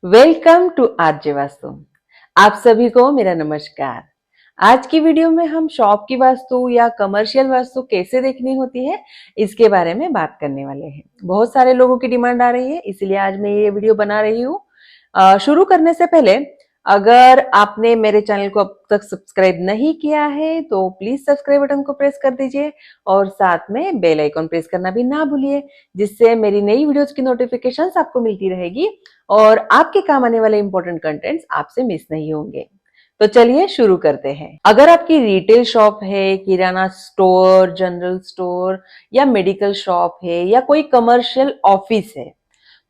Welcome to RJ vastu. आप सभी को मेरा नमस्कार। आज की वीडियो में हम शॉप की वास्तु या कमर्शियल वास्तु कैसे देखनी होती है इसके बारे में बात करने वाले हैं। बहुत सारे लोगों की डिमांड आ रही है, इसलिए आज मैं ये वीडियो बना रही हूँ। शुरू करने से पहले अगर आपने मेरे चैनल को अब तक सब्सक्राइब नहीं किया है तो प्लीज सब्सक्राइब बटन को प्रेस कर दीजिए और साथ में बेल आइकन प्रेस करना भी ना भूलिए, जिससे मेरी नई वीडियोस की नोटिफिकेशंस आपको मिलती रहेगी और आपके काम आने वाले इंपॉर्टेंट कंटेंट्स आपसे मिस नहीं होंगे। तो चलिए शुरू करते हैं। अगर आपकी रिटेल शॉप है, किराना स्टोर, जनरल स्टोर या मेडिकल शॉप है या कोई कमर्शियल ऑफिस है,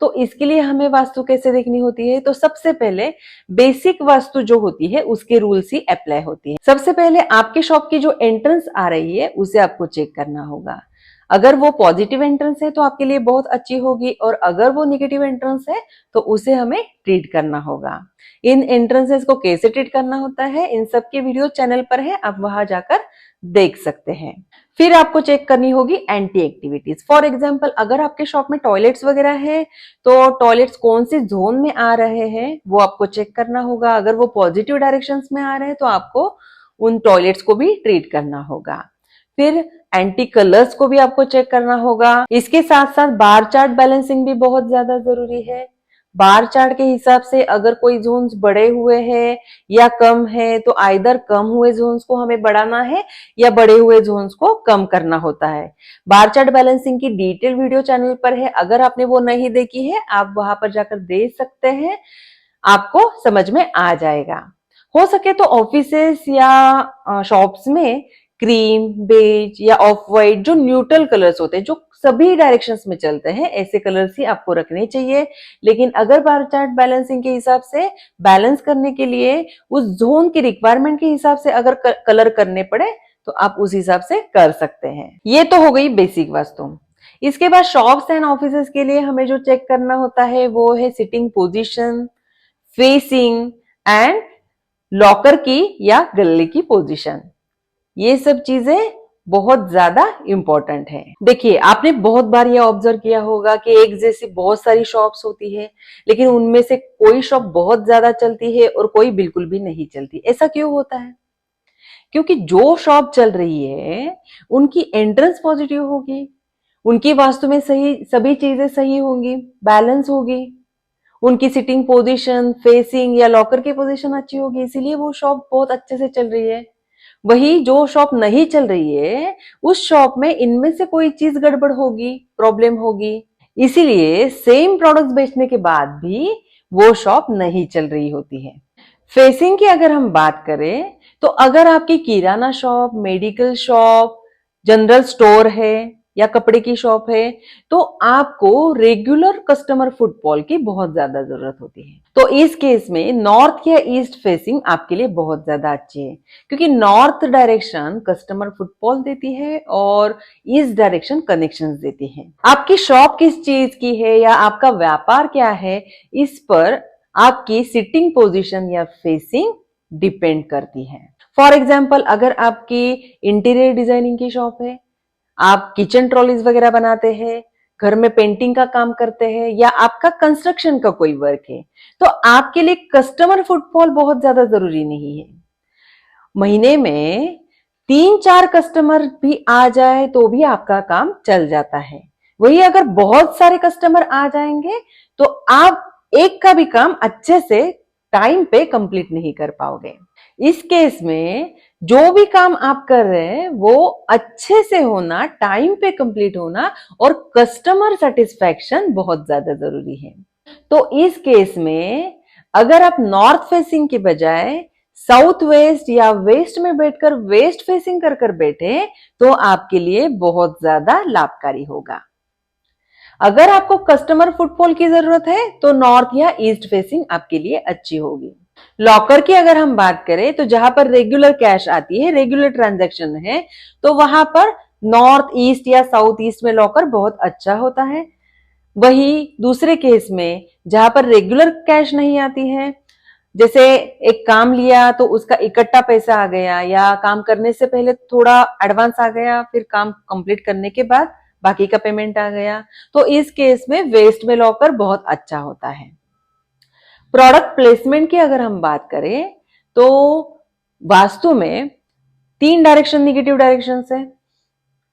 तो इसके लिए हमें वास्तु कैसे देखनी होती है। तो सबसे पहले बेसिक वास्तु जो होती है उसके रूल्स ही अप्लाई होती है। सबसे पहले आपके शॉप की जो एंट्रेंस आ रही है उसे आपको चेक करना होगा। अगर वो पॉजिटिव एंट्रेंस है तो आपके लिए बहुत अच्छी होगी, और अगर वो नेगेटिव एंट्रेंस है तो उसे हमें ट्रीट करना होगा। इन एंट्रेंसेस को कैसे ट्रीट करना होता है इन सब के वीडियो चैनल पर है, आप वहां जाकर देख सकते हैं। फिर आपको चेक करनी होगी एंटी एक्टिविटीज। फॉर एग्जाम्पल, अगर आपके शॉप में टॉयलेट्स वगैरह है तो टॉयलेट्स कौन से जोन में आ रहे हैं वो आपको चेक करना होगा। अगर वो पॉजिटिव डायरेक्शंस में आ रहे हैं तो आपको उन टॉयलेट्स को भी ट्रीट करना होगा। फिर एंटी कलर्स को भी आपको चेक करना होगा। इसके साथ साथ बार चार्ट बैलेंसिंग भी बहुत ज्यादा जरूरी है। बार चार्ट के हिसाब से अगर कोई जोन्स बड़े हुए हैं या कम है तो आइदर कम हुए जोन्स को हमें बढ़ाना है या बड़े हुए जोन्स को कम करना होता है। बार चार्ट बैलेंसिंग की डिटेल वीडियो चैनल पर है, अगर आपने वो नहीं देखी है आप वहां पर जाकर देख सकते हैं, आपको समझ में आ जाएगा। हो सके तो ऑफिसेस या शॉप्स में क्रीम, बेज या ऑफ वाइट जो न्यूट्रल कलर्स होते हैं, जो सभी डायरेक्शंस में चलते हैं, ऐसे कलर्स ही आपको रखने चाहिए। लेकिन अगर बार चार्ट बैलेंसिंग के हिसाब से बैलेंस करने के लिए उस जोन की रिक्वायरमेंट के हिसाब से अगर कलर करने पड़े तो आप उस हिसाब से कर सकते हैं। ये तो हो गई बेसिक वास्तु। इसके बाद शॉप्स एंड ऑफिसेस के लिए हमें जो चेक करना होता है वो है sitting position, facing and locker की या गले की पोजीशन। ये सब चीजें बहुत ज्यादा इंपॉर्टेंट है। देखिए, आपने बहुत बार ये ऑब्जर्व किया होगा कि एक जैसी बहुत सारी शॉप्स होती है, लेकिन उनमें से कोई शॉप बहुत ज्यादा चलती है और कोई बिल्कुल भी नहीं चलती। ऐसा क्यों होता है? क्योंकि जो शॉप चल रही है उनकी एंट्रेंस पॉजिटिव होगी, उनकी वास्तु में सही सभी चीजें सही होंगी, बैलेंस होगी, उनकी सिटिंग पोजीशन, फेसिंग या लॉकर की पोजीशन अच्छी होगी, इसीलिए वो शॉप बहुत अच्छे से चल रही है। वही जो शॉप नहीं चल रही है उस शॉप में इनमें से कोई चीज गड़बड़ होगी, प्रॉब्लम होगी, इसीलिए सेम प्रोडक्ट्स बेचने के बाद भी वो शॉप नहीं चल रही होती है। फेसिंग की अगर हम बात करें तो अगर आपकी kirana shop, medical shop, general store है या कपड़े की शॉप है तो आपको रेगुलर कस्टमर फुटफॉल की बहुत ज्यादा जरूरत होती है। तो इस केस में नॉर्थ या ईस्ट फेसिंग आपके लिए बहुत ज्यादा अच्छी है, क्योंकि नॉर्थ डायरेक्शन कस्टमर फुटफॉल देती है और ईस्ट डायरेक्शन कनेक्शंस देती है। आपकी शॉप किस चीज की है या आपका व्यापार क्या है, इस पर आपकी सिटिंग पोजीशन या फेसिंग डिपेंड करती है। फॉर एग्जाम्पल, अगर आपकी इंटीरियर डिजाइनिंग की शॉप है, आप किचन ट्रॉलीज वगैरह बनाते हैं, घर में पेंटिंग का काम करते हैं या आपका कंस्ट्रक्शन का कोई वर्क है, तो आपके लिए कस्टमर फुटफॉल बहुत ज्यादा जरूरी नहीं है। महीने में 3-4 कस्टमर भी आ जाए तो भी आपका काम चल जाता है। वही अगर बहुत सारे कस्टमर आ जाएंगे तो आप एक का भी काम अच्छे से टाइम पे कंप्लीट नहीं कर पाओगे। इस केस में जो भी काम आप कर रहे हैं वो अच्छे से होना, टाइम पे कंप्लीट होना और कस्टमर सेटिस्फैक्शन बहुत ज्यादा जरूरी है। तो इस केस में अगर आप नॉर्थ फेसिंग के बजाय साउथ वेस्ट या वेस्ट में बैठकर वेस्ट फेसिंग कर कर बैठे तो आपके लिए बहुत ज्यादा लाभकारी होगा। अगर आपको कस्टमर फुटफॉल की जरूरत है तो नॉर्थ या ईस्ट फेसिंग आपके लिए अच्छी होगी। लॉकर की अगर हम बात करें तो जहां पर रेगुलर कैश आती है, रेगुलर ट्रांजैक्शन है, तो वहां पर नॉर्थ ईस्ट या साउथ ईस्ट में लॉकर बहुत अच्छा होता है। वही दूसरे केस में जहां पर रेगुलर कैश नहीं आती है, जैसे एक काम लिया तो उसका इकट्ठा पैसा आ गया या काम करने से पहले थोड़ा एडवांस आ गया, फिर काम कंप्लीट करने के बाद बाकी का पेमेंट आ गया, तो इस केस में वेस्ट में लॉकर बहुत अच्छा होता है। प्रोडक्ट प्लेसमेंट की अगर हम बात करें तो वास्तु में 3 डायरेक्शन नेगेटिव डायरेक्शन है,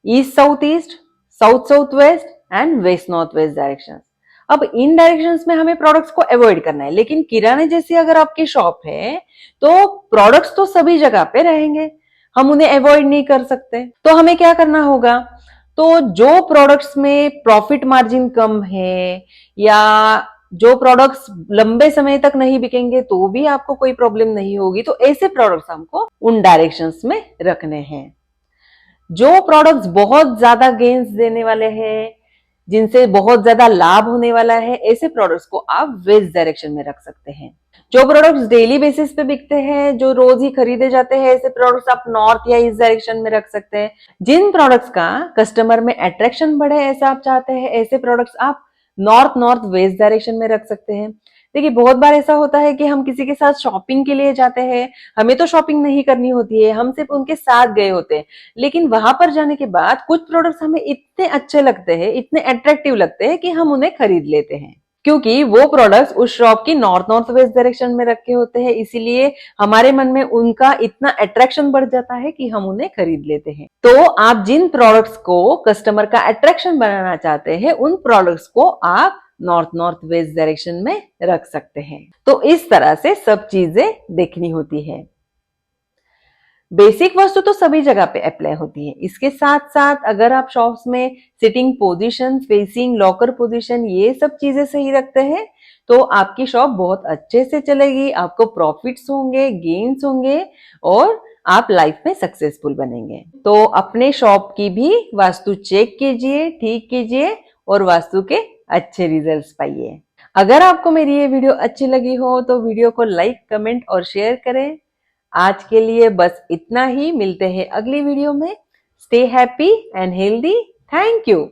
east south east, south south west and west north west direction. अब इन डायरेक्शंस में हमें प्रोडक्ट्स को अवॉइड करना है, लेकिन किराने जैसी अगर आपकी शॉप है तो प्रोडक्ट्स तो सभी जगह पे रहेंगे, हम उन्हें अवॉइड नहीं कर सकते। तो हमें क्या करना होगा, तो जो प्रोडक्ट्स में प्रॉफिट मार्जिन कम है या जो प्रोडक्ट्स लंबे समय तक नहीं बिकेंगे तो भी आपको कोई प्रॉब्लम नहीं होगी, तो ऐसे प्रोडक्ट्स हमको उन डायरेक्शंस में रखने हैं। जो प्रोडक्ट्स बहुत ज्यादा गेन्स देने वाले हैं, जिनसे बहुत ज्यादा लाभ होने वाला है, ऐसे प्रोडक्ट्स को आप वेस्ट डायरेक्शन में रख सकते हैं। जो प्रोडक्ट्स डेली बेसिस पे बिकते हैं, जो रोज ही खरीदे जाते हैं, ऐसे प्रोडक्ट्स आप नॉर्थ या ईस्ट डायरेक्शन में रख सकते हैं। जिन प्रोडक्ट्स का कस्टमर में अट्रैक्शन बढ़े ऐसा आप चाहते हैं, ऐसे प्रोडक्ट्स आप नॉर्थ नॉर्थ वेस्ट डायरेक्शन में रख सकते हैं। देखिए बहुत बार ऐसा होता है कि हम किसी के साथ शॉपिंग के लिए जाते हैं, हमें तो शॉपिंग नहीं करनी होती है, हम सिर्फ उनके साथ गए होते हैं, लेकिन वहां पर जाने के बाद कुछ प्रोडक्ट्स हमें इतने अच्छे लगते हैं, इतने अट्रैक्टिव लगते हैं कि हम उन्हें खरीद लेते हैं, क्योंकि वो प्रोडक्ट्स उस शॉप की नॉर्थ नॉर्थ वेस्ट डायरेक्शन में रखे होते हैं, इसीलिए हमारे मन में उनका इतना अट्रैक्शन बढ़ जाता है कि हम उन्हें खरीद लेते हैं। तो आप जिन प्रोडक्ट्स को कस्टमर का अट्रैक्शन बनाना चाहते हैं, उन प्रोडक्ट्स को आप नॉर्थ नॉर्थ वेस्ट डायरेक्शन में रख सकते हैं। तो इस तरह से सब चीजें देखनी होती है। बेसिक वस्तु तो सभी जगह पे अप्लाई होती है, इसके साथ साथ अगर आप शॉप्स में sitting position, facing, locker position, ये सब चीजें सही रखते हैं तो आपकी शॉप बहुत अच्छे से चलेगी, आपको प्रॉफिट्स होंगे, गेन्स होंगे और आप लाइफ में सक्सेसफुल बनेंगे। तो अपने शॉप की भी वास्तु चेक कीजिए, ठीक कीजिए और वास्तु के अच्छे रिजल्ट्स पाइए। अगर आपको मेरी ये वीडियो अच्छी लगी हो तो वीडियो को लाइक, कमेंट और शेयर करें। आज के लिए बस इतना ही, मिलते हैं अगली वीडियो में। Stay happy and healthy. Thank you.